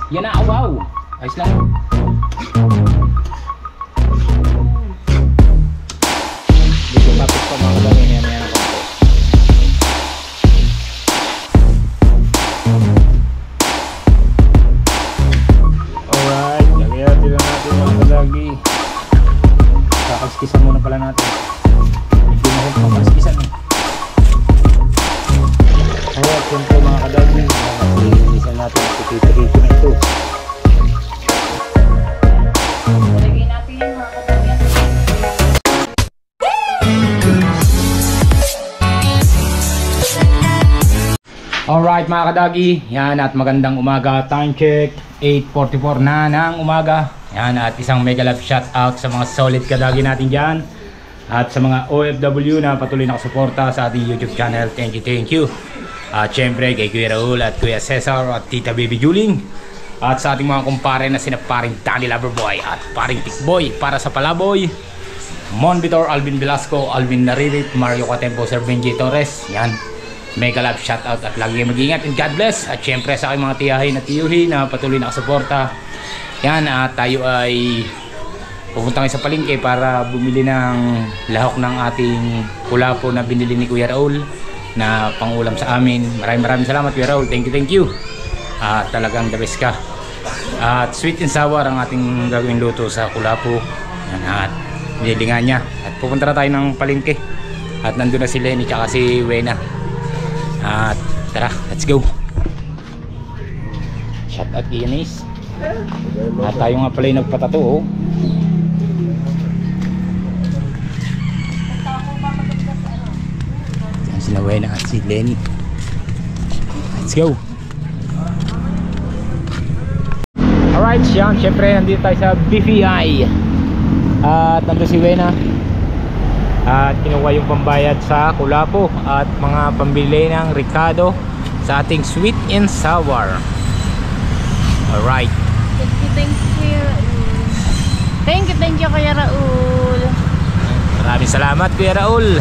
Yan na, wow! Ayos lang. Dito tapos pa mga kadami niya na konti. Alright, lagyan natin mga kadagi. Kakaskisan muna pala natin. Hindi na rin kakaskisan eh. Alright, yun po mga kadagi. Kakaskisan natin ang pitipirito na ito. Lagyan natin yung mga kadami. Alright mga kadagi, yan at magandang umaga. Time check 8:44 na ng umaga. Yan at isang mega love shout out sa mga solid kadagi natin dyan. At sa mga OFW na patuloy nakasuporta sa ating YouTube channel. Thank you. At syempre kay Kuya Raul at Kuya Cesar at Tita Baby Juling. At sa ating mga kumpare na sina paring Danny Loverboy at paring Tikboy para sa Palaboy, Mon Vitor, Alvin Velasco, Alvin Naririt, Mario Catempo, Sir Benji Torres. Yan, mega love shout out at lagi mag-ingat and God bless. At syempre sa aking mga tiyahin at tiyuhi na patuloy nakasuporta. Yan, at tayo ay pupunta kayo sa palengke para bumili ng lahok ng ating kulapo na binili ni Kuya Raul na pangulam sa amin. Maraming salamat Kuya Raul. Thank you. At talagang the best ka. At sweet and sour ang ating gagawin luto sa kulapo. Yan, at nilingan niya. At pupunta na tayo ng palengke. At nandun na si Lenny tsaka si Wena. At tara, let's go. Shout out Ianese. At tayo nga pala yung nagpatato oh. Diyan sila Wena at si Lenny. Let's go. Alright, syempre nandito tayo sa BFI. At nandito si Wena. At kinuha yung pambayad sa kulapo at mga pambili ng Ricardo sa ating sweet and sour. Alright. Thank you Kuya Raul. Maraming salamat Kuya Raul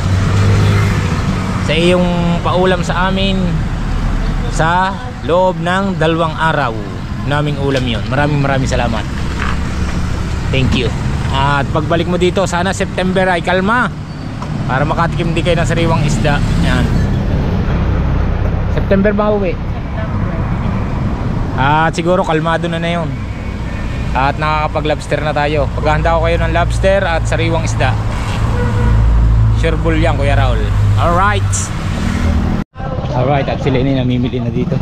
sa iyong paulam sa amin sa loob ng 2 araw naming ulam yon. Maraming salamat. Thank you. At pagbalik mo dito sana September ay kalma para makatikim din kayo ng sariwang isda. Yan. September ba uwi? At siguro kalmado na yun. At nakakapag lobster na tayo. Paghahanda ko kayo ng lobster at sariwang isda. Sureball yan Kuya Raul. Alright. At sila ini namimili na dito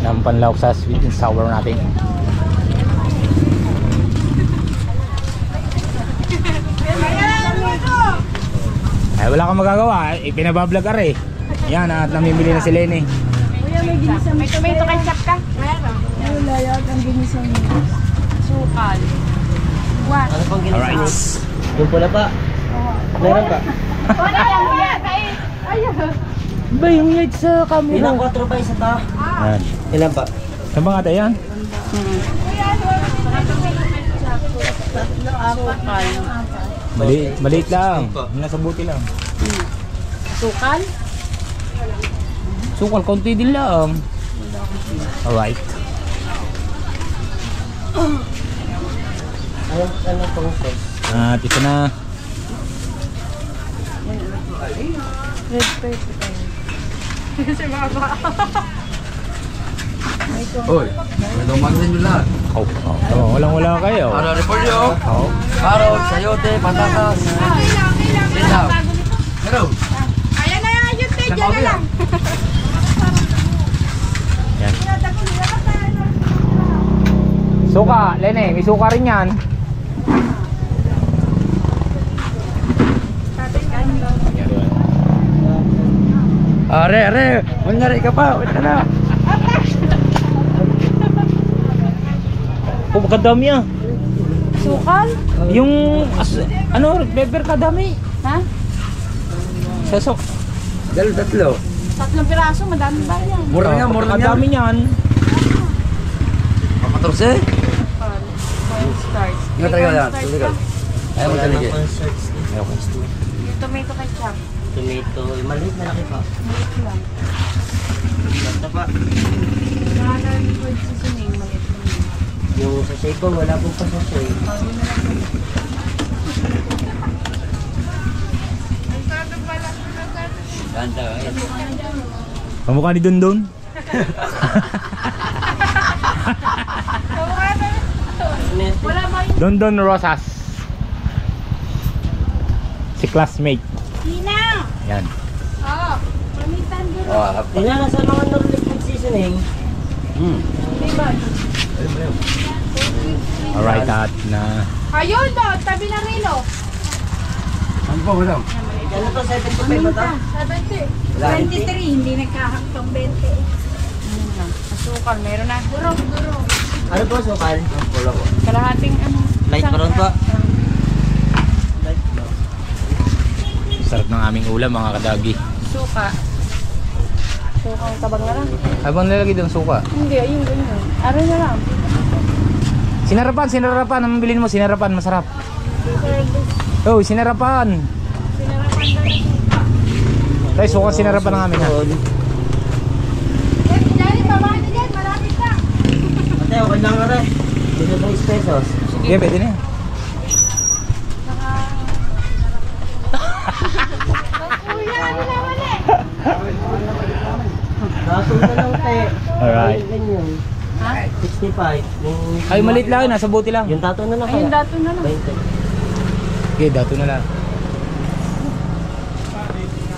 ng panlawak sa sweet and sour natin. Ay wala kang magagawa, ipinabablog ka rin. Yan at namimili na si Lenny. Kuya, may ginisang. May tomato ketchup ka? Meron. Wala yan, ang ginisang sukal. What? Ano pang ginisang? Alright. Yung pula pa. Meron pa. Wala lang kuya, kain. Ayun. Ba yung light sa camera? Ilang 4 ba isa ta? Yan. Ilan pa? Saan ba nga tayo yan? Kuya, sukal. Maliit lang. Nasa buti lang. Sukal? Sukal, konti din lang. Alright. Ano pang sauce? At ito na. Red pepper. Si Mama. Hoy, may dumasin nyo lahat. Wala kayo. Para report nyo. Oh. Karot, sayote, patatas. Silaw. Hello. Ayan na yun, Teddy na lang. Yan. Suka, Lene, may suka rin yan. Are, manyari ka pa. Wait ka na. Oh, kadami ah. Sukal? Yung, ano, pepper kadami. Ha? Sasok. Tatlo. 3 piraso, madami ba yan? Mura nga. Kadami niyan. Papatorse. Cornstarch. Ingat talaga yan. Cornstarch Tuligal. ka? Ayaw mo taligay. Yung tomato ketchup. Tomato, maliit malaki pa. Maliit lang. Basta pa. Nakanan food seasoning, maliit lang yun. Yung sa ko, wala pong pasasay. Ganda, eh. Pamukha ni Dondon. Wala ba yung Dondon Rosas. Si classmate. Tina? Yan. Oo. Pamitan duro. Oh, hap. Tingnan na sa mga non-liquid seasoning. Diba? Alright, at na. Ayun do, tabi ng relo. Ano pa, madam? Ano to, 75 ba ito? 70. 23, hindi nagkahaktong 20. Asukal, meron na. Durog. Ano po, sukal? Wala ko. Kalahating ano. Light isang- brown po. Light brown. Sarap ng aming ulam mga kadagi. Suka. Sukang tabang na lang. Habang nilagay doon suka. Hindi, ayun ganyan. Aray na lang. Sinarapan. Ang bilhin mo, sinarapan. Masarap. Oh, sinarapan. Sinarapan na ng suka. Tayo, suka sinarapan ng amin ha. Eh, Jari, baba na dyan. Malapit na. Ate, okay lang nga rin. Dito 3 pesos. Okay, pwede na yan. Kuya, ano naman eh? Kaso na lang, te. Alright. Ay, ganyan. Ha? 65. Ay, maliit lang. Nasa buti lang. Yung tato na lang Ayun, kaya. dato na lang. 20. Okay, dato na lang.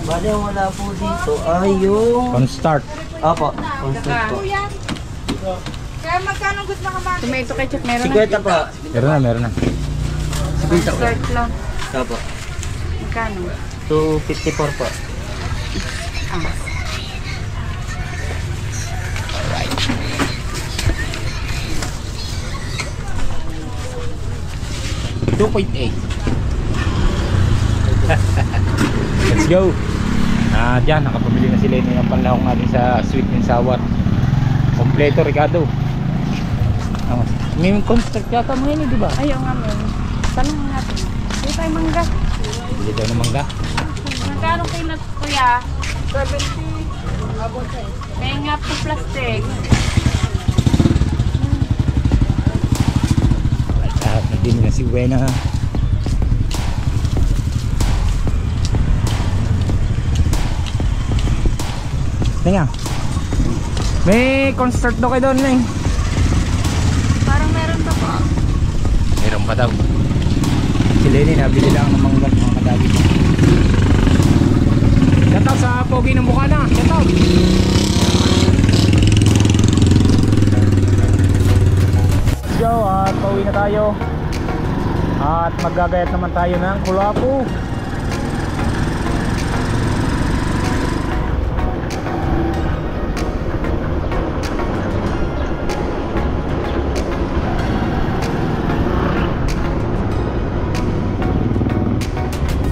Bali, ang wala po dito ay yung... Cornstarch. Opo, constant po. Kuya. Kaya magkano gusto ka ba? Tomato ketchup meron 50 po. Meron na. Start lang. Opo. Magkano? 254 po. Ah. 2.8. Let's go. Diyan, nakapabili na sila ng panlahok natin sa sweet and sour. Kompleto, Ricardo. May construct yata mga yun, di ba? Ayaw nga meron. Tanong natin. Hindi tayo mangga. Bili daw ng mangga. Magkano kayo kuya? 70. May nga po plastic. At nagdini na si Wena. Tingnan. May construct daw kayo doon na eh. Parang meron pa po. Meron pa daw. Si Lenny nabili lang ng mangga mga kadagi. Shout out sa pogi ng mukha na. Shout out. Let's go at pauwi na tayo. At maggagayat naman tayo ng kulapo.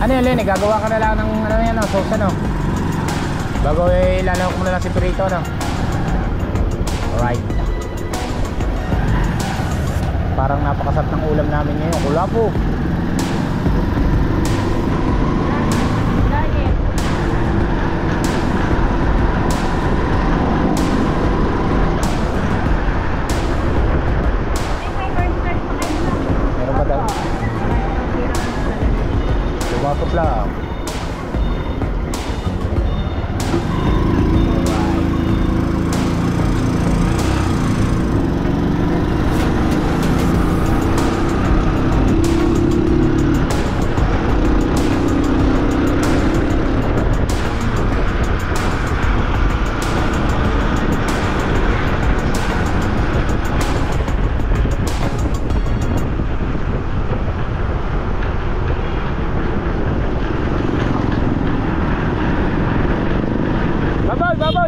Ano yan, Lenny? Gagawa ka na lang ng ano yan, no? Sauce, ano? Bago ilalawak mo na lang si Perito, no? Alright. Parang napakasarap ng ulam namin ngayon. Kulapo. Diet. May cornstarch pa kayo na. Meron ba daw? Kulapo lang.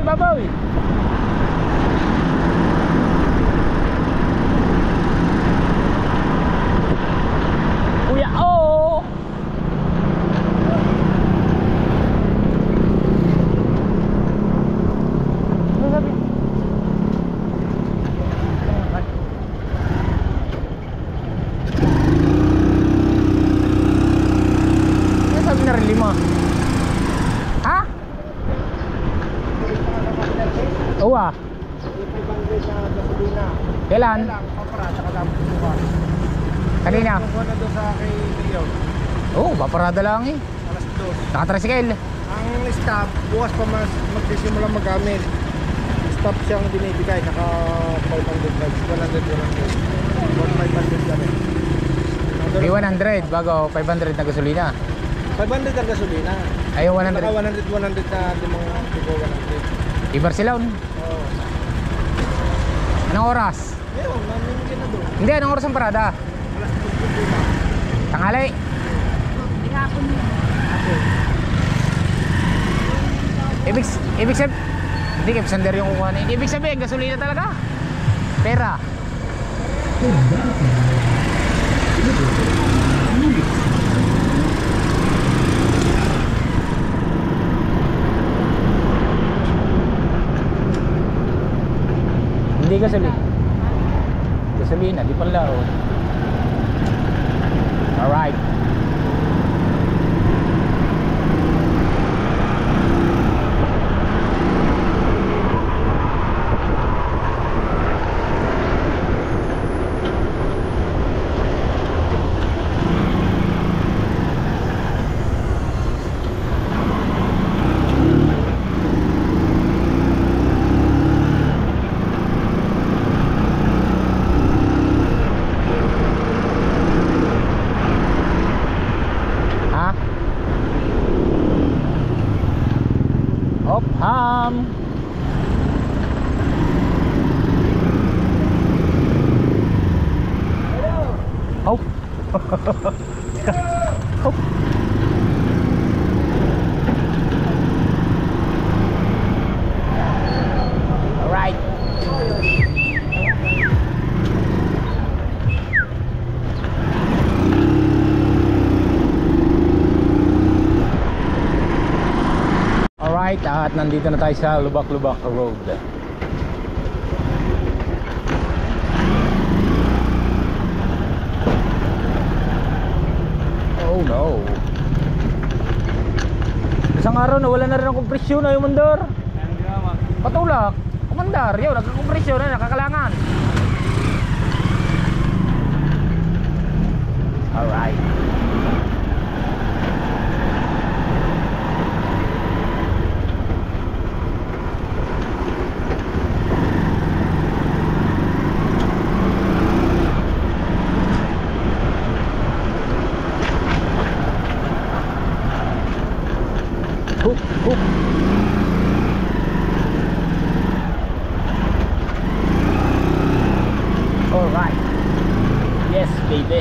Baboy! Kuya, oh! Ano sabi? Ano sabi na rin 5? Ha? Oo ah. 500 na gasolina. Kailan? Kailang, papara, saka dapat suka. Kanina? Kukuha na doon sa kay Rio. Oo, paparada lang eh. Alas 2. Nakatricycle. Ang stop, bukas pa magsisimula magamit. Stop siyang binibigay, naka 500 bags, 100. 500 ka rin. May 100 bago 500 na gasolina. 500 ang gasolina. Ayaw Naka 100. 100 na limang libo 100. Di Barcelona. Oo. Anong oras? Meron, namimigay na doon. Hindi, anong oras ang parada? Alas 2:05. Tanghali. Ihapon mo. Ibig sabihin, hindi Kepsander yung kukuha na. Ibig sabihin, gasolina talaga. Pera. Hindi gasolina. Gasolina, di pala. Oh. Alright. Opham. Oh. Oh. All right. Alright, at nandito na tayo sa Lubak-Lubak Road. Oh no. Isang araw na wala na rin ang kompresyon na yung mandar. Patulak, kumandar, yun, nagkakompresyon na, nakakalangan. Alright. Hook, hook. All right. Yes, baby.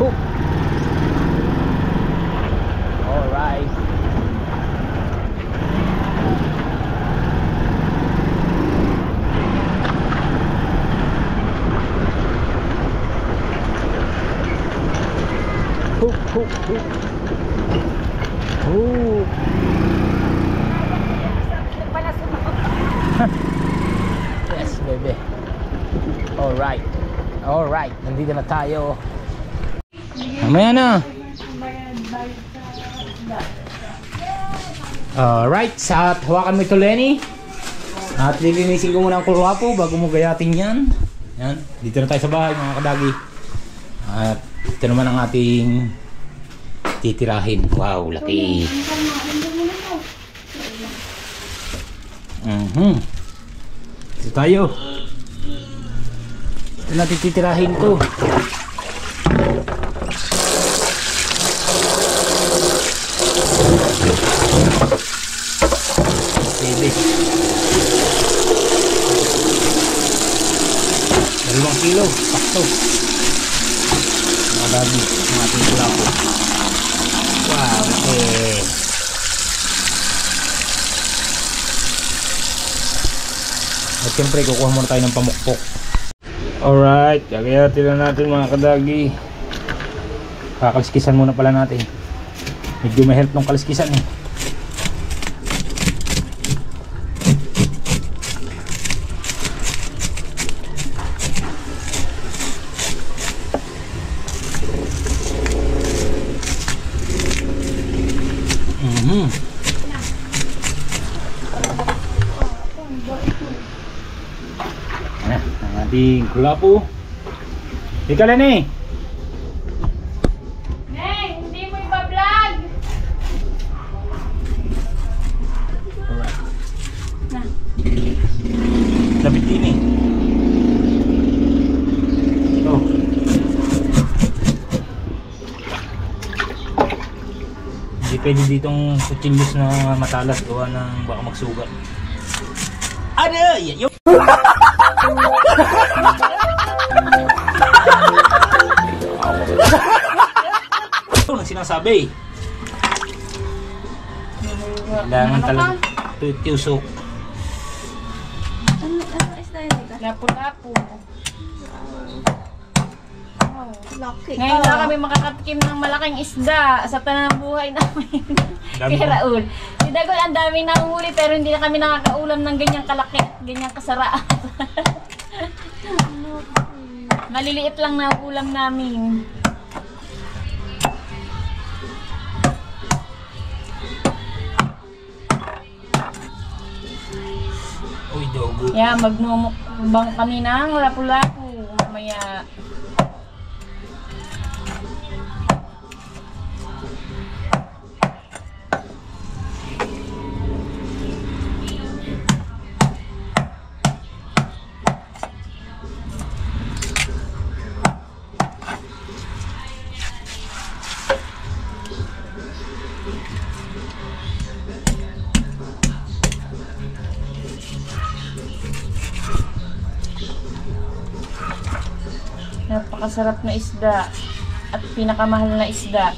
Hook. All right. Hook, hook, hook. Hook. Yes, baby. Alright. Alright. Nandito na tayo. Mamaya na. Alright. At hawakan mo ito, Lenny. At lilinisin ko muna ang kurwapo bago mo gayatin yan. Yan. Dito na tayo sa bahay, mga kadagi. At ito naman ang ating titirahin. Wow, laki. Ito tayo. Ito natin titirahin to. Baby. 2 kilo. Pakto. Mga dami. Mga ating kulapo. Wow, okay. At siyempre kukuha muna tayo ng pamukpok. Alright, gagayatin na natin mga kadagi. Kakaliskisan muna pala natin. Medyo may help ng kaliskisan eh. ating kulapo. Ika lang eh. Neng, hindi mo iba-vlog. Alright. Na. Lapit din eh. Ito. Hindi pwede ditong kutsilyos na matalas gawa ng baka magsugat. Ano? Yung ito ang sinasabi. Kailangan talaga tiusok. Ano isda yun? Lapu-lapu. Laki. Ngayon na kami makakatikim ng malaking isda sa tanang buhay namin. Dami Kay po. Raul. Si Dagol, ang daming nanguhuli pero hindi na kami nakakaulam ng ganyang kalaki, ganyang kasaraan. Maliliit lang na ulam namin. Uy, dogo. Yeah, magmumukbang kami ng lapu-lapu. Mamaya. Napakasarap na isda at pinakamahal na isda.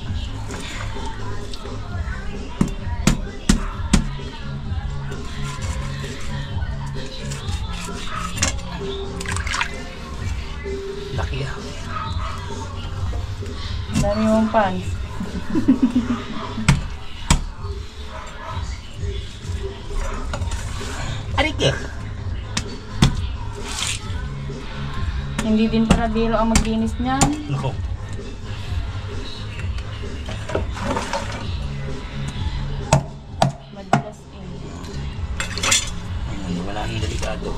Laki ah. Dami mong pan. Arika. Hindi din para biro ang maglinis niyan. Nako. Madalas eh. Ayun, wala nang delikado.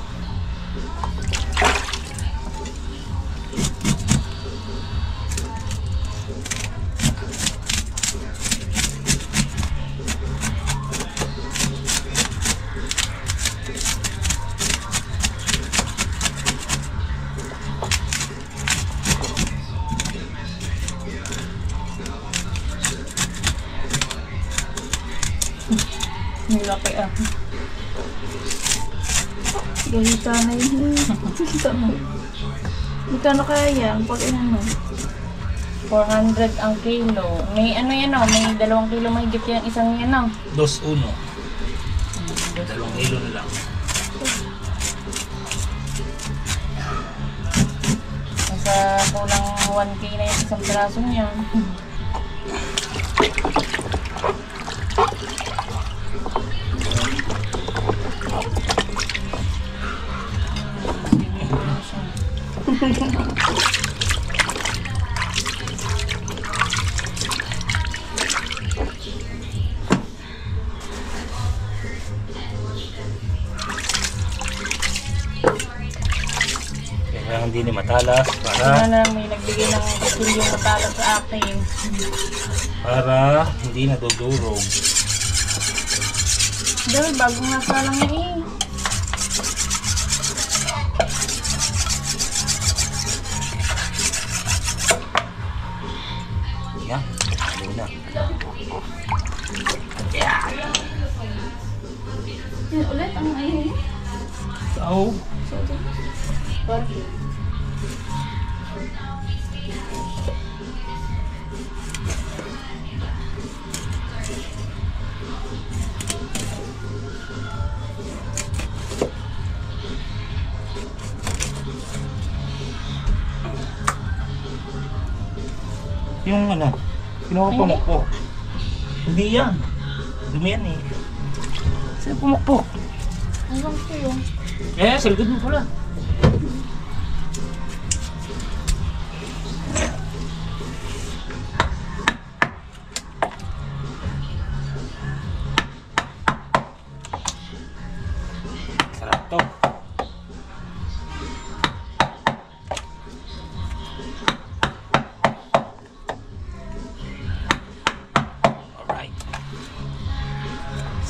May laki ah. Galita na yun. Magkano kaya yan? Pag ano? 400 ang kilo. May ano yan oh, may 2 kilo mahigit yan isang yan oh. 2-1. 2 kilo na lang. Nasa kulang 1K na yung isang piraso niyan. Kaya hindi ni matalas Ano para na lang may nagbigay ng kasilyong matalas sa akin. hindi nadudurog. Dahil bago nga salang yan eh. Yan. Ano na. Yan ulit ang ayun. So, yung ano, kinuha pamukpok. Hindi yan. Dumi yan eh. Saan pumukpok? Hanggang ko yun. Eh, sa likod mo pala. Sarap to.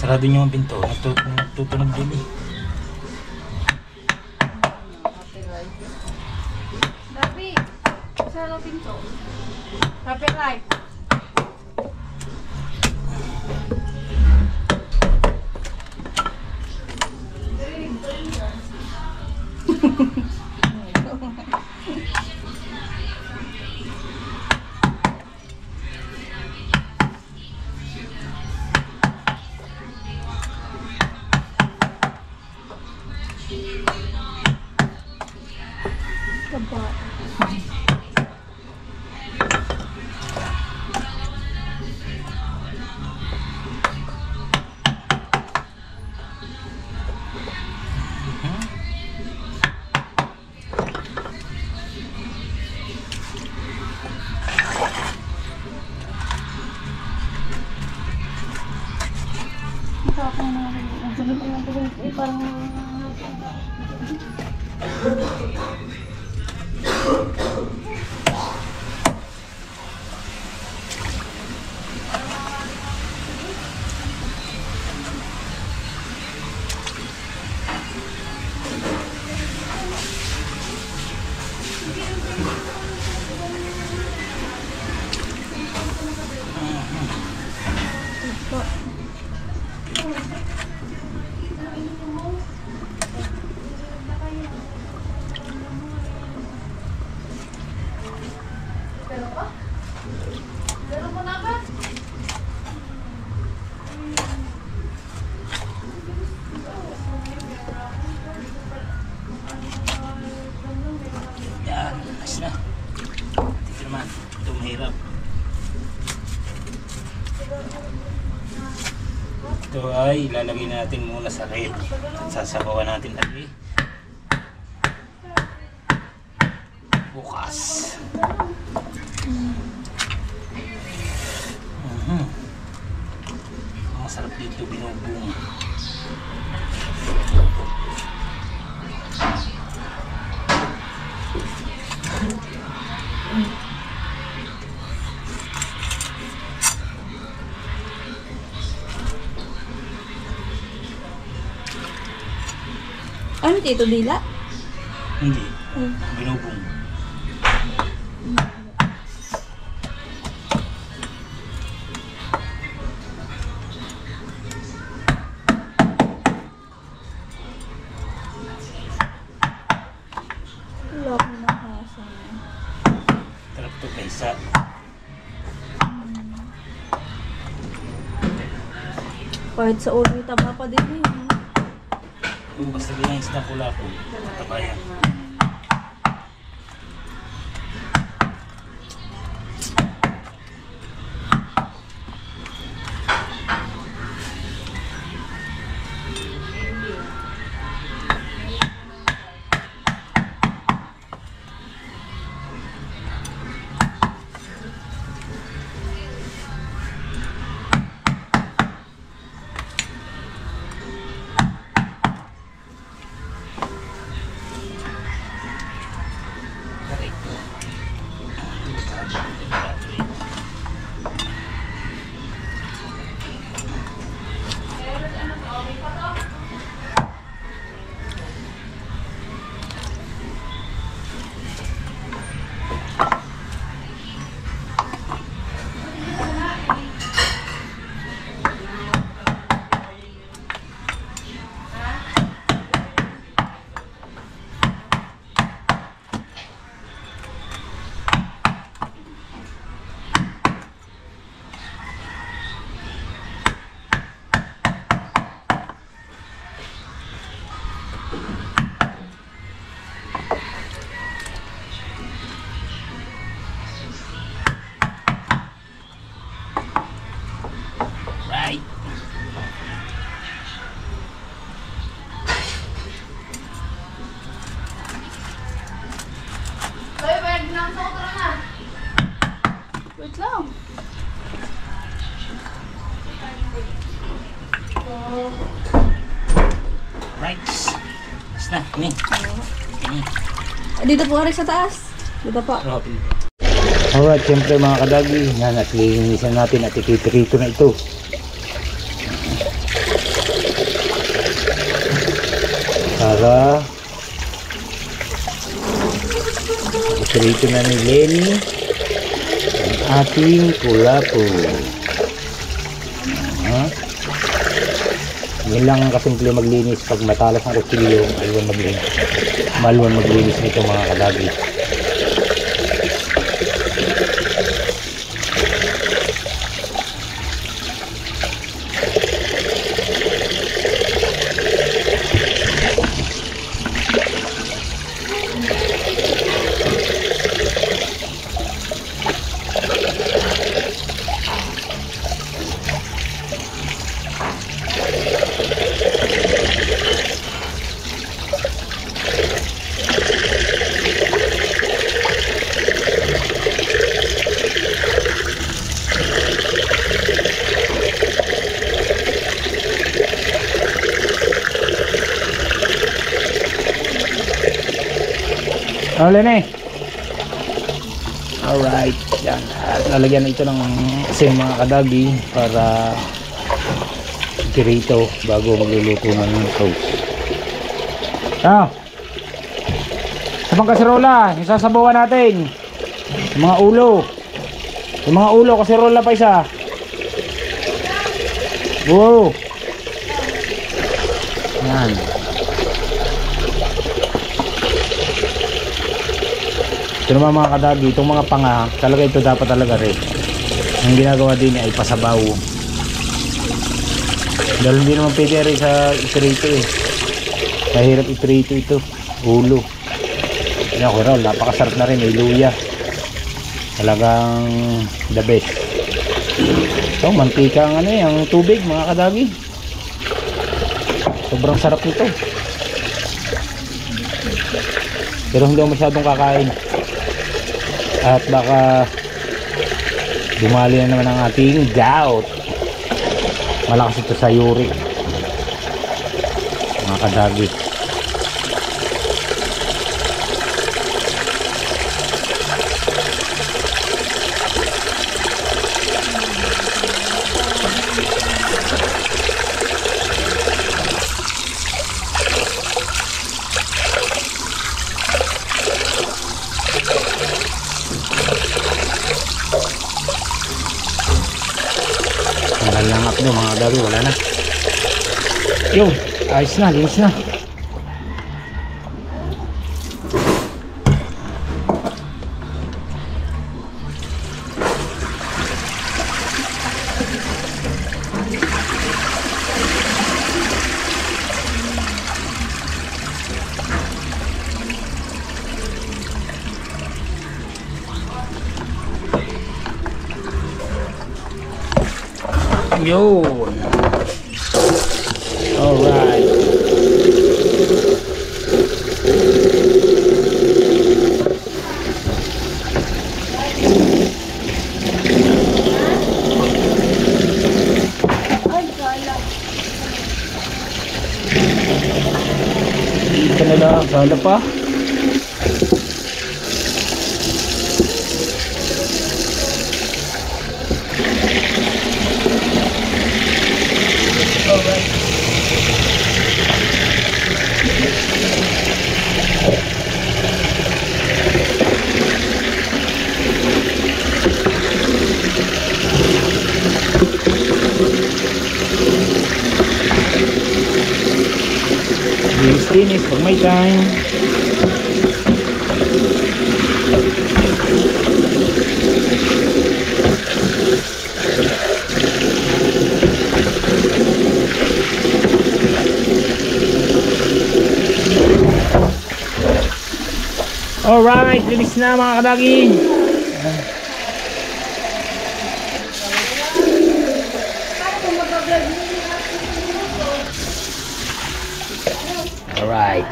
Sarado niyo ang pinto. Nagtutunog din eh. Dabi, saan ang pinto? Copyright. Yan, ayos na. Dito naman, ito mahirap. Ito ay ilalagay natin muna sa red at sasabawan natin lagi bukas. Masarap dito binubong. Ano dito, dila? Hindi, binubong. Wala ko na hasa. Tarap to kaysa. Kahit sa ulo, tama pa din eh. Basta ganyan isda pula po. Tabayan. Right. Wait lang. Right. Bas na. Ini. Dito po, Arik, sa taas. Dito po. Alright, siyempre mga kadagi, yan at lilinisan natin at ipiprito na ito. para iprito na ni Lenny ang ating kulapo. Yan lang kasimple maglinis pag matalas ang kutsilyo. Maluwan maglinis nito mga kadagi. Lenny. Alright, yan. At lalagyan na ito ng asin mga kadagi para kirito bago magluluto ng toast. Sa pang kaserola, yung sasabawan natin. Yung mga ulo. Yung mga ulo, kaserola pa isa. Wow. Yan. Ito naman mga kadagi, itong mga panga, talaga ito dapat talaga rin. Ang ginagawa din ay pasabaw. Dahil hindi naman pwede rin sa iprito eh. Mahirap iprito ito, ulo. Yan ako raw, napakasarap na rin, may luya. Talagang the best. Ito, mantika ang ano eh, ang tubig mga kadagi. Sobrang sarap nito. Pero hindi ako masyadong kakain. At baka dumali na naman ang ating gout. Malakas ito sa uric mga kadagi. Langap nyo mga kadagi, wala na. Yung ayos na, linis na. Yun. Alright. Ito na lang, gala pa. Linis pag may time. Alright, linis na mga kadagi. Alright.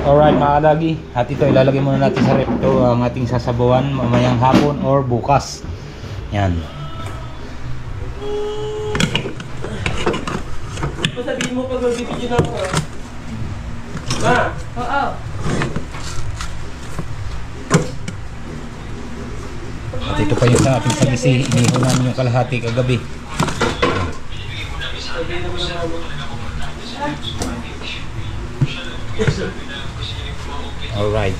Alright mga kadagi, at ito ilalagay muna natin sa rep. Ito ang ating sasabawan mamayang hapon or bukas. Yan. Sabihin mo pag magbibigyan ako. Ma! Oo. At ito pa yung sa ating pagisi. Iniho namin yung kalahati kagabi. Alright.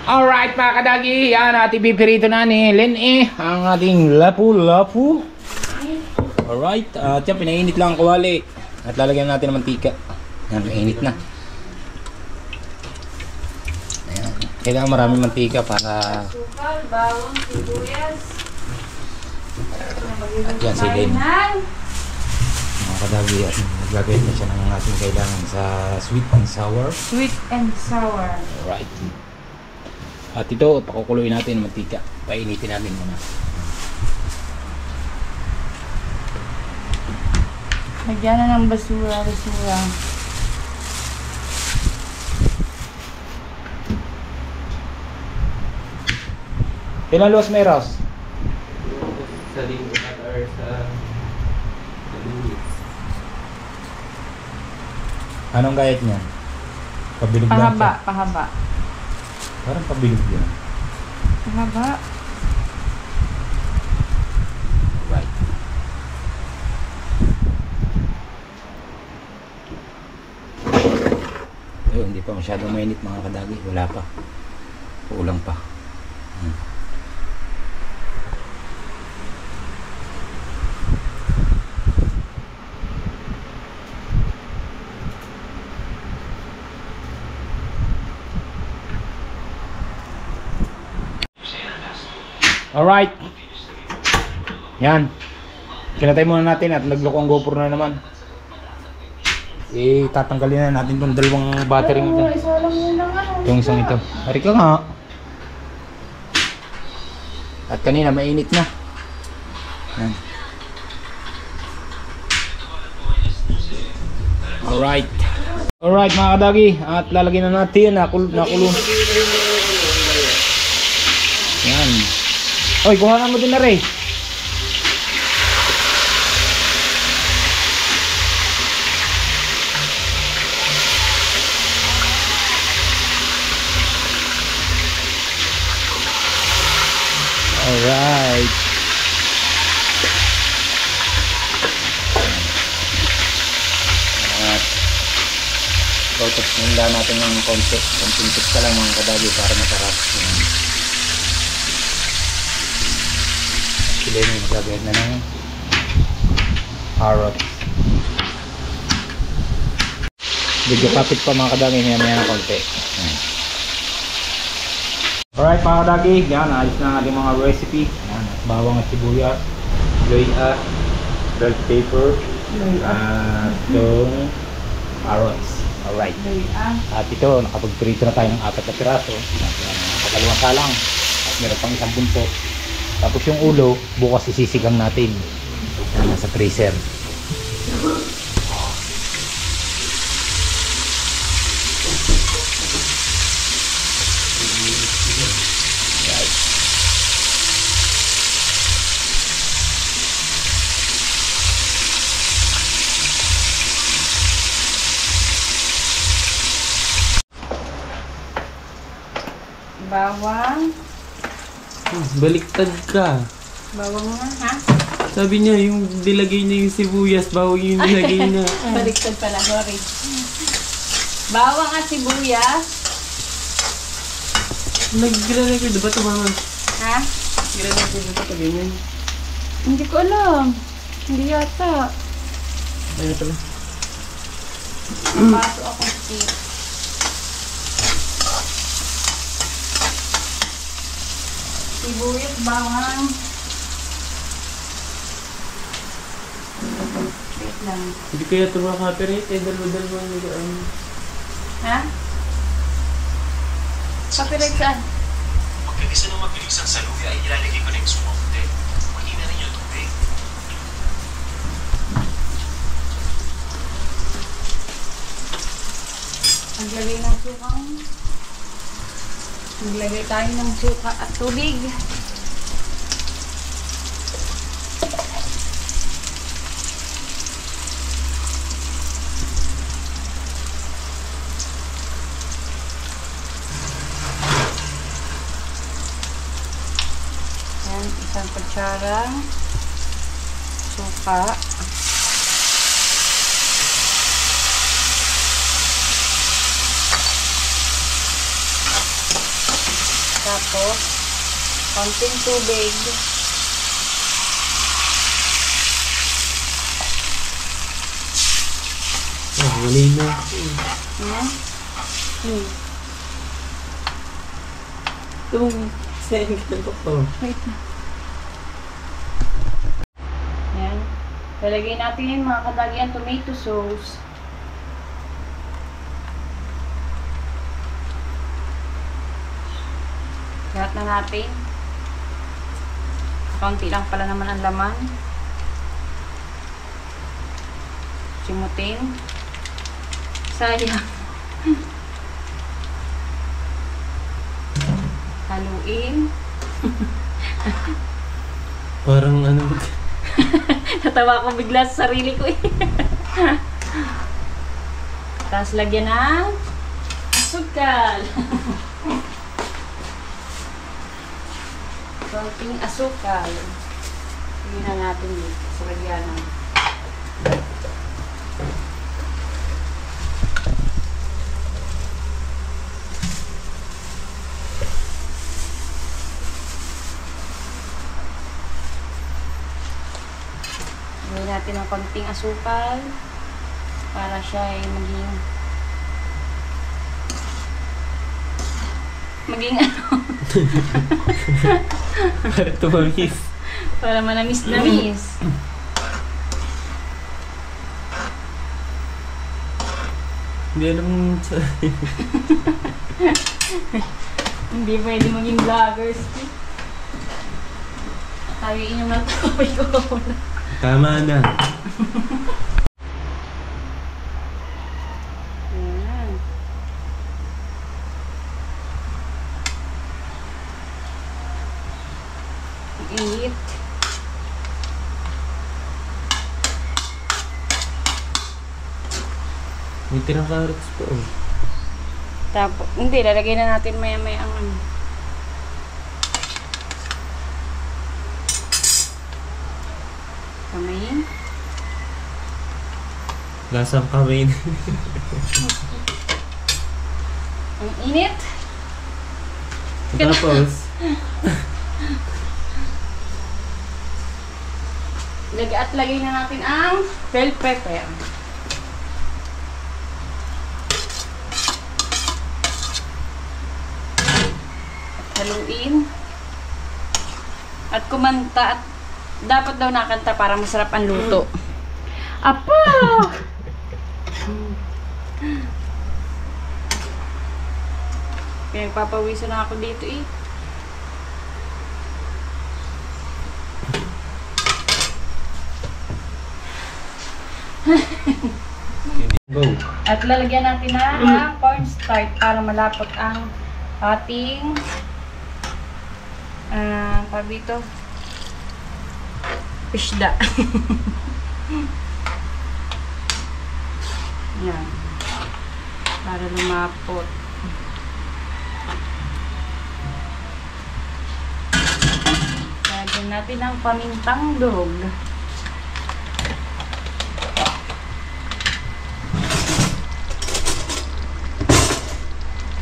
Alright mga kadagi, yan ating pipirito na ni Lene ang ating lapu-lapu. Alright, at yan pinainit lang ang kawali at lalagyan natin ng mantika. Yan, mainit na. Ayan, kailangan maraming mantika para Sukal, bawang, sibuyas. at yan si Lene mga kadagi, at naglagay na siya ng ating kailangan sa sweet and sour. Sweet and sour. Alright. At ito, pakukuluin natin ng mantika. Painitin natin muna. Lagyan na ng basura. Ilan luwas may Ross? Sa linggo at or sa lunes. Anong gayat niya? Pabilog lang siya. Pahaba. Parang pabilog yan. Pahaba. Right. Ayun, hindi pa masyadong mainit mga kadagi. Wala pa. Kulang pa. Alright. Yan. Kinatay muna natin at nagloko ang GoPro na naman. Tatanggalin na natin itong dalawang battery nito. Isa lang yun lang Itong isang ito. Hari ka nga. At kanina mainit na. Yan. Alright. Alright mga kadagi. At lalagyan na natin na kulong. Yan. Oy, kuhanan mo din na rin. Alright. At tutok nila natin ng konti. Konting ka lang mga kadagi para masarap. Sila yung maglagay na ng carrot. Medyo kapit pa mga kadagi, maya ng konti. Alright mga kadagi, yan, ayos na ang ating mga recipe. Yan, bawang at sibuyas, luya, bell pepper, at itong carrots. Alright. At ito, nakapagprito na tayo ng 4 na piraso. Kakalawang salang. At meron pang isang buntot. Tapos yung ulo, bukas isisigang natin. Yan, nasa freezer. Bawang. Baliktad ka. Bawang nga, ha? Sabi niya, yung nilagay niya yung sibuyas, bawang yung nilagay niya. Baliktad pala, sorry. Bawang at sibuyas. Nag-granay ko, diba tumama? Ha? Granay ko, diba ito ganyan? Hindi ko alam. Hindi yata. Ayun pala. Paso ako stick. Sibuyas, bawang. Wait lang. Hindi kaya ito makaka-copyright, dalawa-dalawa nila. Ha? Copyright saan? Pagkagisa ng mabilis ang saluya ay ilalagay ko na yung sumaunti. Mahina rin yung tubig. Naglagay ng sukang. Naglagay tayo ng suka at tubig. Yan, isang kutsarang suka. Tapos, konting tubig. Oh, mali na. Itong second ko. Wait na. Ayan. Lalagay natin yung mga kadagi ang tomato sauce. Lahat na natin. Kaunti lang pala naman ang laman. Simutin. Sayang. Haluin. Parang ano. Natawa ko bigla sa sarili ko eh. Tapos lagyan ng asukal. Konting asukal. Lagyan na natin dito sa lagyanan. Lagyan natin ng konting asukal para siya ay maging ano? Para tumamis. Para manamis-namis. Hindi alam sa... Hindi pwede maging vloggers. Tayo inyong lang tawag ko. Tama na. Ayan. Init. May tirang carrots po. Tapos, hindi, lalagay na natin maya-maya ang ano. Kamay. Lasang kamay na. Ang init. Tapos, Lagay na natin ang bell pepper. At haluin. At kumanta. At dapat daw nakanta para masarap ang luto. Apa! Pinagpapawisan na ako dito eh. go. At lalagyan natin na cornstarch para malapot ang ating dito isda. Yan. Para lumapot. Lagyan natin ang pamintang durog.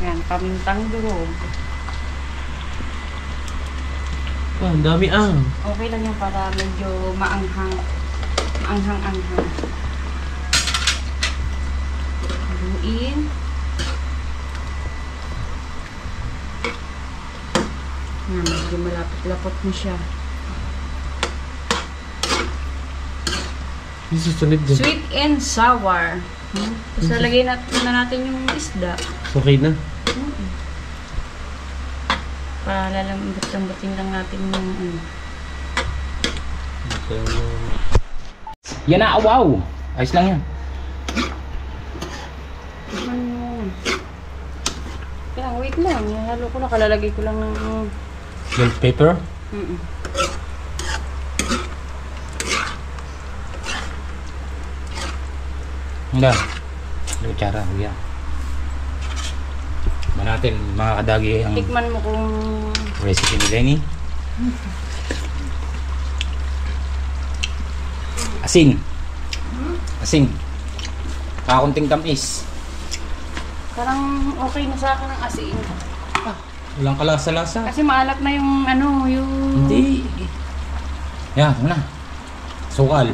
Yan, pamintang durog. Ah, ang dami ang. Okay lang yan para medyo maanghang. Maanghang-anghang. Haluin. Yan, medyo malapot-lapot na siya. Yung susunod dyan. Sweet and sour. Tapos lalagay na natin yung isda. Okay na. Para lalambot-lambutin lang natin yung Yan na, wow! Ayos lang yan. Kaya wait lang. Halo ko na. Kalalagay ko lang ng Bell pepper. Hindi. Lutsara, huya. Natin mga kadagi ang tikman mo kung recipe ni Lenny. Asin. Asin. Kakunting tamis. parang okay na sa akin ang asin. Walang kalasa-lasa. Kasi maalat na yung ano, yung... Hindi. Yan, ito na. Sukal.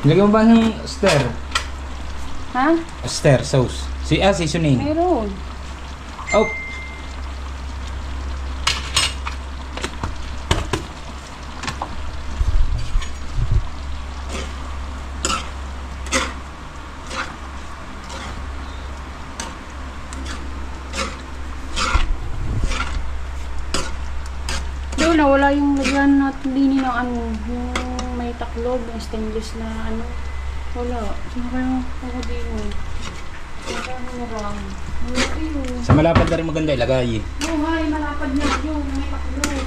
Nilagyan mo ba ng stir? Ha? Stir sauce. Seasoning. Meron. Oh. Doon, nawala yung lagyan natin din ng ano, yung may taklob, yung stainless na ano. Wala. Sino kaya ako din mo? Ano na lang? Wala yun. Sa malapad na rin maganda ilagay. Buhay, malapad na yun. May taklob.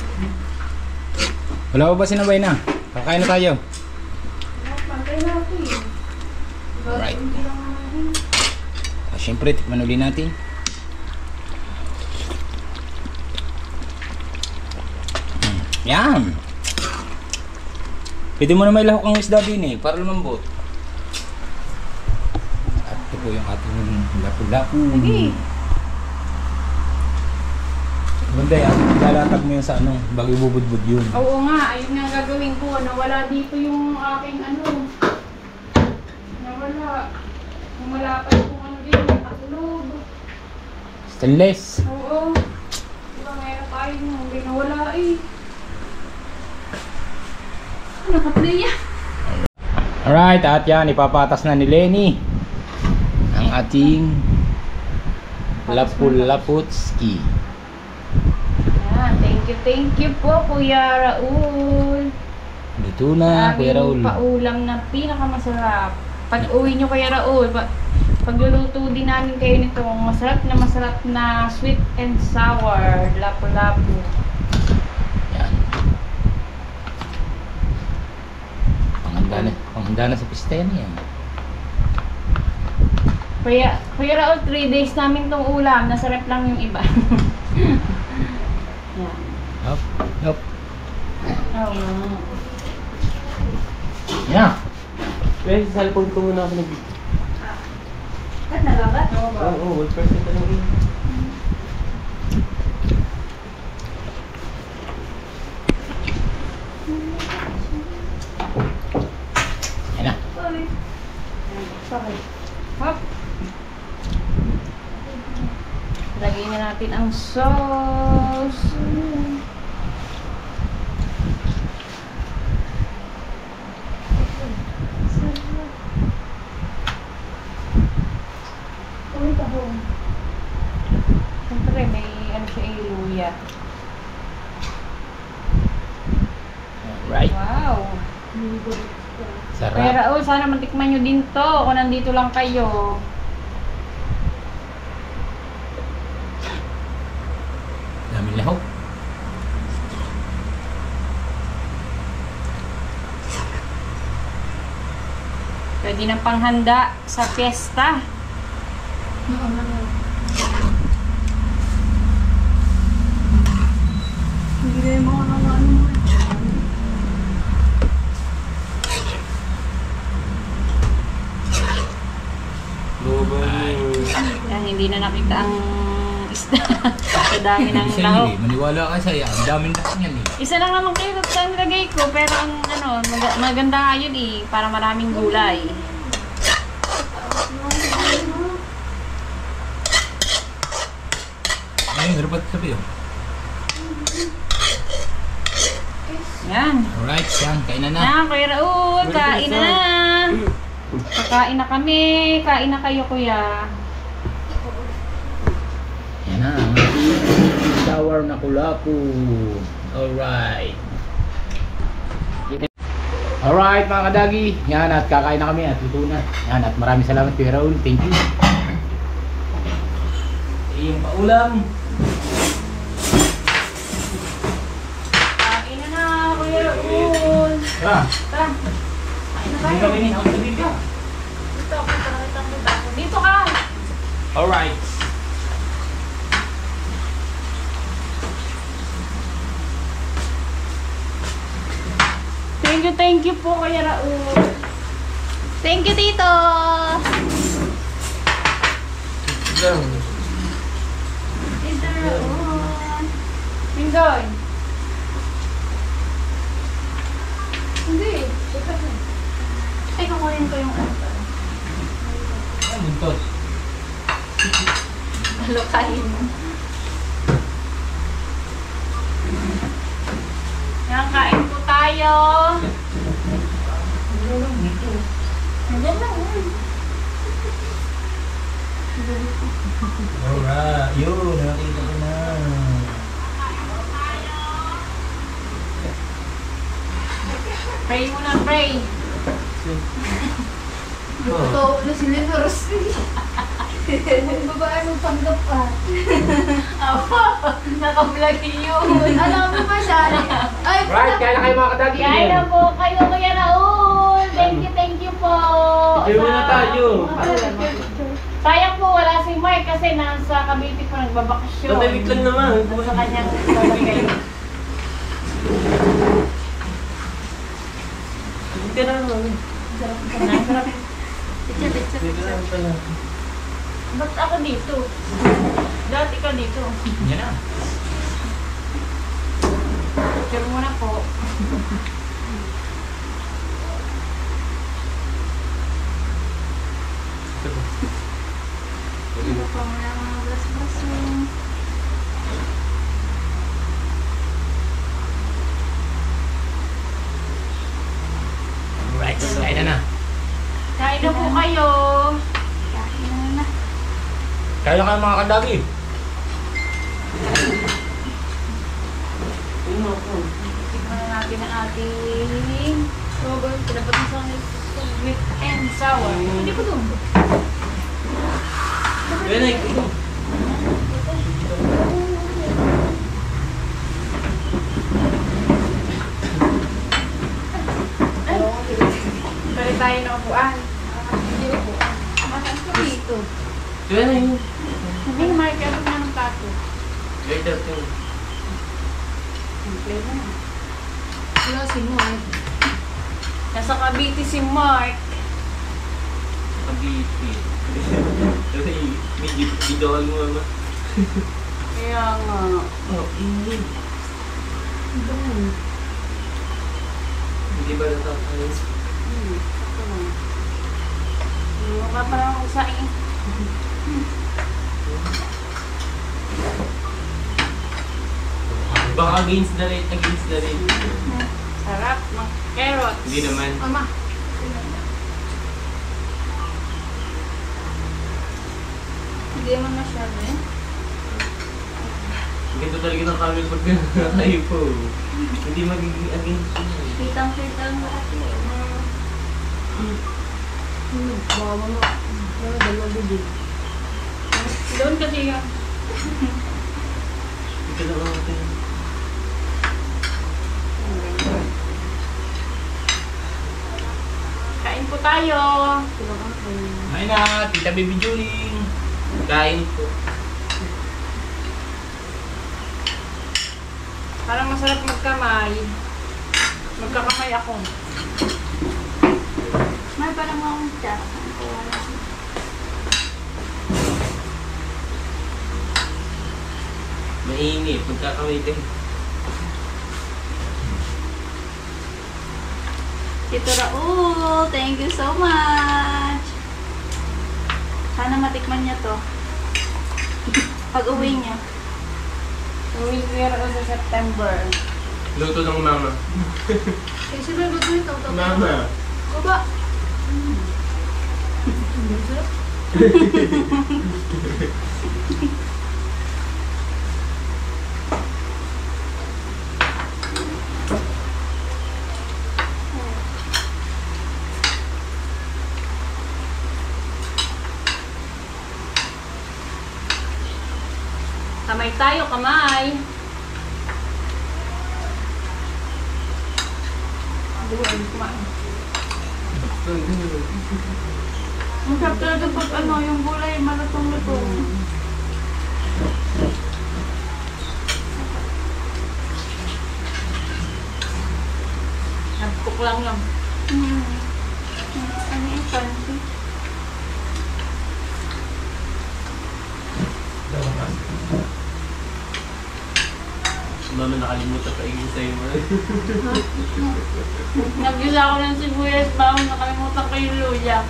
Wala pa ba sinabay na? Kakain na tayo. Pantay natin. Alright. Hindi lang natin. Siyempre, tikman uli natin. Yan! Pwede mo na may lahok ang isda din eh, para lumambot. At ito po yung ating lapu-lapu. Sige. Maganda yan, lalatag mo yun sa ano, bago ibubudbud yun. Oo nga, ayun nga gagawin ko. Nawala dito yung aking ano. Nawala. Yung malapad kung ano din, yung taklob. Stainless. Oo. Diba mayroon tayo nung hindi nawala eh. Nakaplay yan. Alright, at yan, ipapatas na ni Lenny ang ating lapulaputski. Yan, thank you po Kuya Raul. Luto na, Kuya Raul. Aming paulam na pinakamasarap. Pag uwi nyo Kuya Raul, pagluluto din namin kayo nito, masarap na sweet and sour lapu-lapu. Yan. Panghanda na sa pista yan yan. Kuya Raul, 3 days namin tong ulam. Nasa rep lang yung iba. Yan. Hop, hop. Oo. Yan. Pero sa cellphone ko muna ako nag... Ba't nagagat? Oo, 1% na lang yun. Yan na. Sorry. Hop. Lagyan na natin ang sauce. Siyempre may ano siya luya. Right. Wow. Sarap. Kaya Raul, sana matikman nyo din to kung nandito lang kayo. Daming lahok. Pwede ng panghanda sa fiesta. Hindi na yung mga ano mo. Yan, hindi na nakita ang isda. Sa dami ng Isa lahok. yun eh. Maniwala ka sa'yo. Ang daming lahok yan eh. Isa lang naman kayo sa nilagay ko, pero ang ano, maganda nga yun eh, para maraming gulay. Ayun, rapat sabi yun. Yan. Alright, yan. Kainan na. Yan, Kuya Raul, kain na. Kakain na kami. Kain na kayo, Kuya. Yan na. Sour na kulapu. Alright. Alright mga kadagi. Yan at kakain na kami at luto na. Yan at maraming salamat Kuya Raul. Thank you. Yung paulam. Kain na, Kuya Raul. Tara. Tara. Kain na Hindi tayo. kami ni. Ako dito. Dito ako, dito ka. Alright. Thank you po, Kuya Raul. Thank you, Tito! lang. Pindoy. Hindi. Ay, kukunin ko yung ano. Ay, buntot. Lokahin mo. Yan, kain po tayo. Nandiyan lang. Alright, yun, nakita ko na. Pray muna, pray. Ito, ano si Lenors? Ang babae mo panggap pa. Apo, naka-vlog yun. Alam mo ba siya? Ay, Right, kaya na kayo mga kadagi. Kaya na po kayo, Kuya Raul. Thank you po. Picture muna tayo. Sayang po, wala si Mark kasi nasa Cavite po nagbabakasyon. Patalit lang naman. Sa kanyang babagay. Hindi ka na naman. Nasarap. Hindi ka na pala. Ba't ako dito? Dati ka dito. Yan na. Picture muna po. ano pa mo na mga bras-braso? Right, kaya na. Kain na po kayo. Kain na. Kaya na kayo mga kadagi. Tignan na natin ang ating pinapat mo sa sweet and sour. Hindi ko doon. Yan ay. Balik tayo ng upuan. Hindi upuan. Masaan ko dito? Yan ay. Hindi, Mark, ano nga ng plato? Later to. Simple na. Wala si Moy. Nasa Cavite si Mark. Kabiti. Kasi medyo bidawal mo naman. Kaya nga. Oh, hindi. Hindi ba natapos? Mukha pa lang ako sa in. Baka against the rate. Sarap. Mga carrots. Hindi naman. Mama. Hindi naman masyado eh. Ganito talaga ng kami pag kayo po. Hindi magiging against yun. Kitang-kitang laki. Bawa mo. Pero dalawa bibig. Doon kasi yung Ito na natin. kain po tayo. Ay na, Tita Baby Julie. Kain po. Parang masarap magkamay. Magkakamay ako. May parang akong tsa. Wala siya. Mainit. Pagkakamitin. Tito Raul, thank you so much. Sana matikman niya to. Pag uwi niya. Uwi zero sa September. Luto ng mama. Kasi ba luto ito? Mama. Baba. Kamay tayo, kamay. Ang sarap talaga pag ano, yung gulay malatong-lutong. Nag-cook lang lang. Ano yung fancy? Mama nakalimutan pa yung sa'yo mo. Nag-gisa ako ng sibuyas, bago nakalimutan ko yung luya.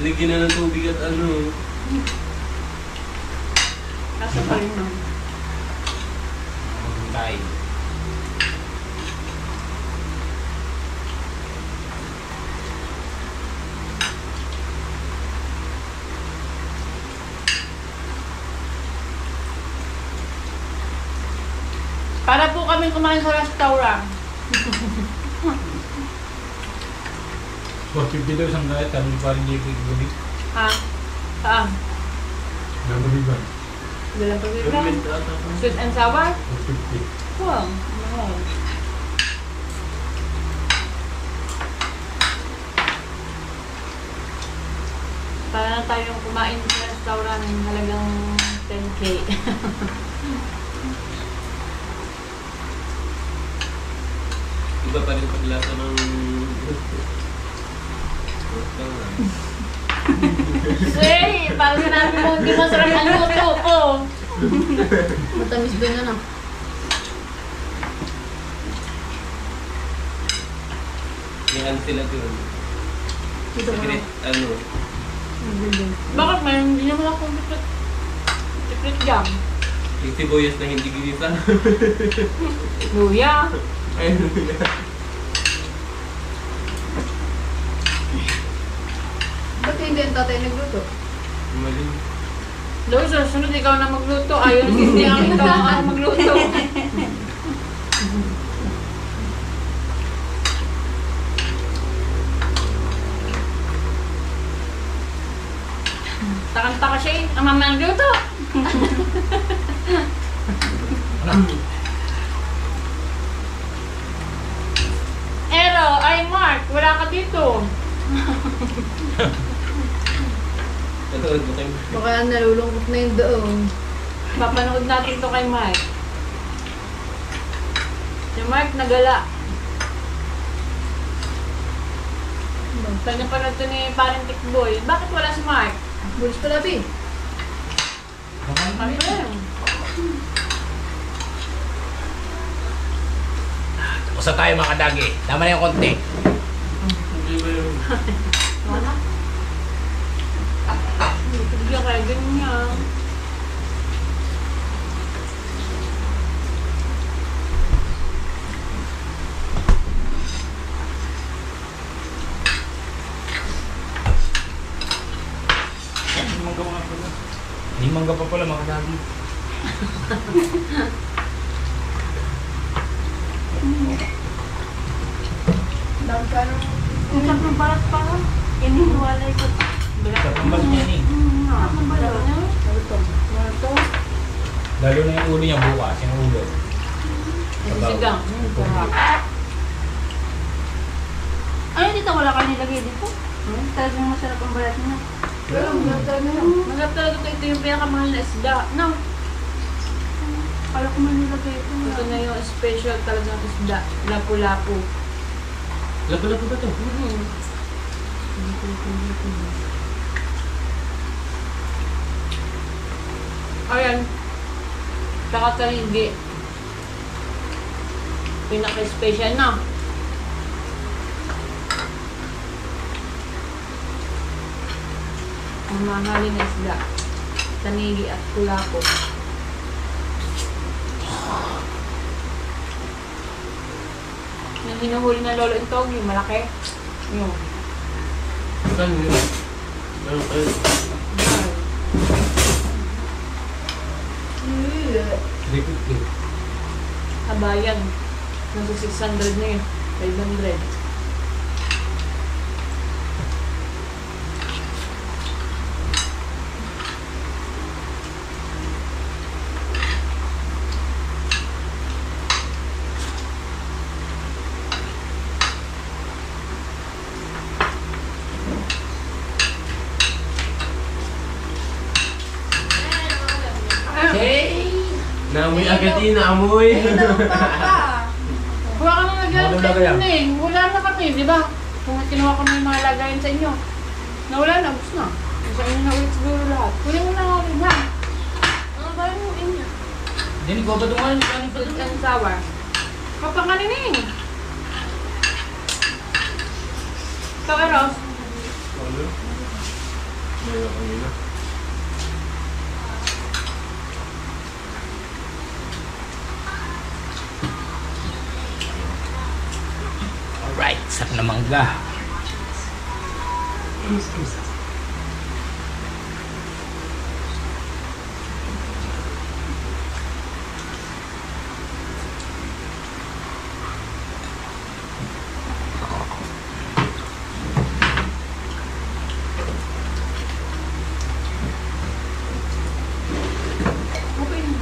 Lagyan na ng tubig at ano. Kaso pa rin no. Kain. Para po kami kumain sa restaurant. 450 daw isang gayat, kami pa rin yung gubig. Ha? Saan? Gagawin ba? Dalang pag-ibang. Government ata pa. Sweet and sour? 450. Wow. Mahal. Para na tayong kumain sa restaurant ng halagang 10K. Iba pa rin paglasa ng... Hey, parang sinabi mo, hindi masarap ang luto ko. Matamis doon na. Yan sila doon. Dito ka na. Secret, ano. Bakit may hindi naman ako secret jam? Yung sibuyas na hindi ginisa. Luya. Ayun. Ba't hindi ang tatay nagluto? Mali. Loy, susunod ikaw na magluto. Ayaw hindi ang ikaw ang magluto. Takang-taka siya eh. Ang mama nagluto. Ero, ay Mark, wala ka dito. Tatuod mo kayo. Baka nalulungkot na yung doon. Papanood natin to kay Mark. Si Mark nagala. Kanya pa na ito ni parang Tikboy. Bakit wala si Mark? Bulis pala, Bi. Kami ba yun? Tapos na tayo mga kadagi. Tama na yung konti. Hindi ba yun? Wala. Bigyan kaya ganyan. Hindi mangga pa pala mga kadagi. Dami ka nung... Kung sa balat pa lang, inihiwalay ko. Sa pambas niya ni. Ang balat niya? Ito. Lalo na yung ulo niya bukas, yung ulo. Ang sigang. Ay, dito wala kayo nilagay dito. Talagang masarap ang balat niya. Pero maganda na yun. Masarap talaga ito yung pinakamahal na isda. No. Kala ko man nilagay ito. Ito na yung special talagang isda. Lapu-lapu. Lapo-lapo ba ito? Ayan. Saka taligi. Pinaka-special na. Ang mahalin na isda. Tanigi at kulapo. Yung hinuhuli na lolo yung togi, malaki. Yung. Saan yun? Meron kayo. Kabayan. Nasa 600 na yun. 500. Naamoy agad yun, naamoy. Kuha ka na lagayan Ano sa lagayan? inyo eh. Wala na kami, di ba? Kung kinuha kami yung mga lagayan sa inyo. Nawala na, ubus na. Sa inyo na ulit siguro lahat. Kunin mo lang ako ha. Ano ba yung inyo? Hindi, ko ba dungan? Sweet and sour. Kapangalining. Ito kay Ross. Alright, sarap na mangga. Okay na.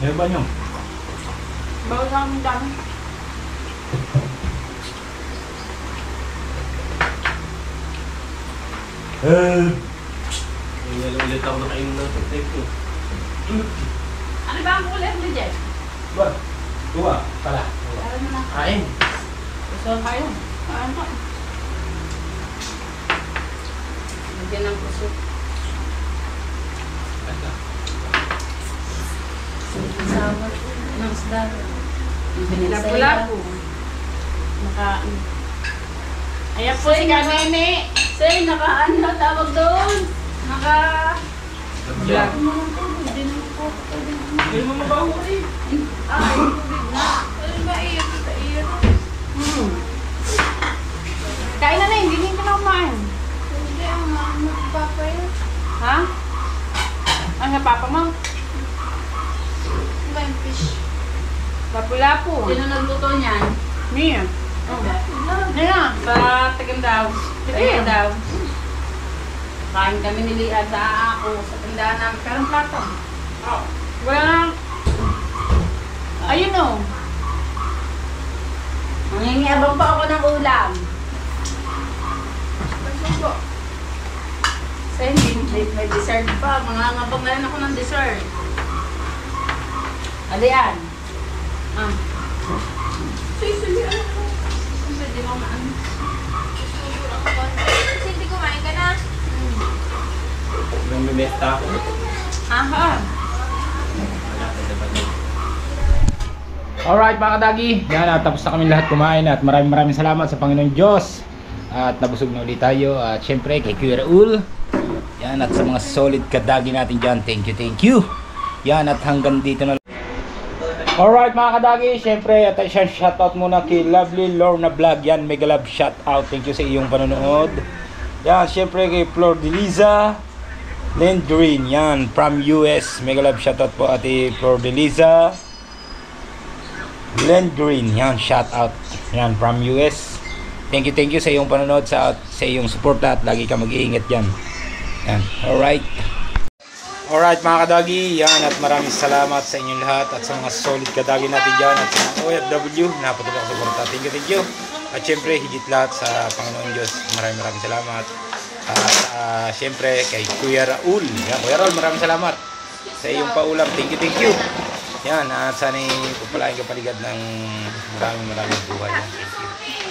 Meron ba nyo? Bawal sa aming dami. Ulit ako nakainom ng protect ko. Ano ba ang kulay mo dyan? Ba? Tuwa pala. Alam mo na. Kain. Gusto kayo. Ano pa? Lagyan ng puso. Sama ng isda. Lapu-lapu. Nakain. Ayan po si Kanene. Say, naka-ano tawag doon? Naka... Vlog. Hindi naman po. Hindi mo mabaho eh. Ay, tubig na. Ano ba iyo? Kita iyo. Kain na na, hindi din ka na kumain. Hindi, ang magpapa yun. Ha? Ano sa papa mo? Ano ba yung fish? Lapu-lapu. Sino nagluto niyan? Mia. Hindi na, sa Tagandaw. Tagandaw. Kain kami ni Lia sa ako, sa tindahan namin. Karang plato. Wala na. Ayun o. Mangingiabang pa ako ng ulam. Pagsubo. Sa may dessert pa. Mangangabang na rin ako ng dessert. Alian. Ah. Sige, ano ko? Pwede mo maan. Kasi hindi kumain ka na. Nung bimesta ako. Aha. Wala ka dapat. Alright mga kadagi, yan at tapos na kami lahat kumain at maraming salamat sa Panginoon Diyos. At nabusog na ulit tayo at syempre kay Kuya Raul. Yan at sa mga solid kadagi natin dyan, thank you. Yan at hanggang dito na. Alright mga kadagi, syempre attention shoutout muna kay Lovely Lorna Vlog. Yan, mega love shoutout, thank you sa iyong panonood. Yan, syempre kay Flor Deliza Lendrin, yan from US, mega love shoutout po ate Flor Deliza Lendrin, yan shoutout, yan from US. Thank you sa iyong panonood, sa iyong support at lagi ka mag-iingat dyan. Yan, alright mga kadagi, yan at maraming salamat sa inyong lahat at sa mga solid kadagi natin dyan at sa mga OFW na patuloy ako suporta. Thank you. At syempre higit lahat sa Panginoon Diyos, maraming salamat. At syempre kay Kuya Raul. Yan, Kuya Raul, maraming salamat sa iyong paulam. Thank you. Yan, at sana'y pagpalain ka paligad ng maraming buhay. Yan, thank you.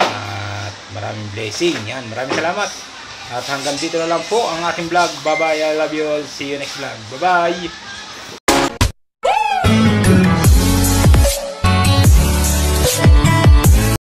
At maraming blessing. Yan, maraming salamat. At hanggang dito na lang po ang ating vlog. Bye-bye. I love you all. See you next vlog. Bye-bye.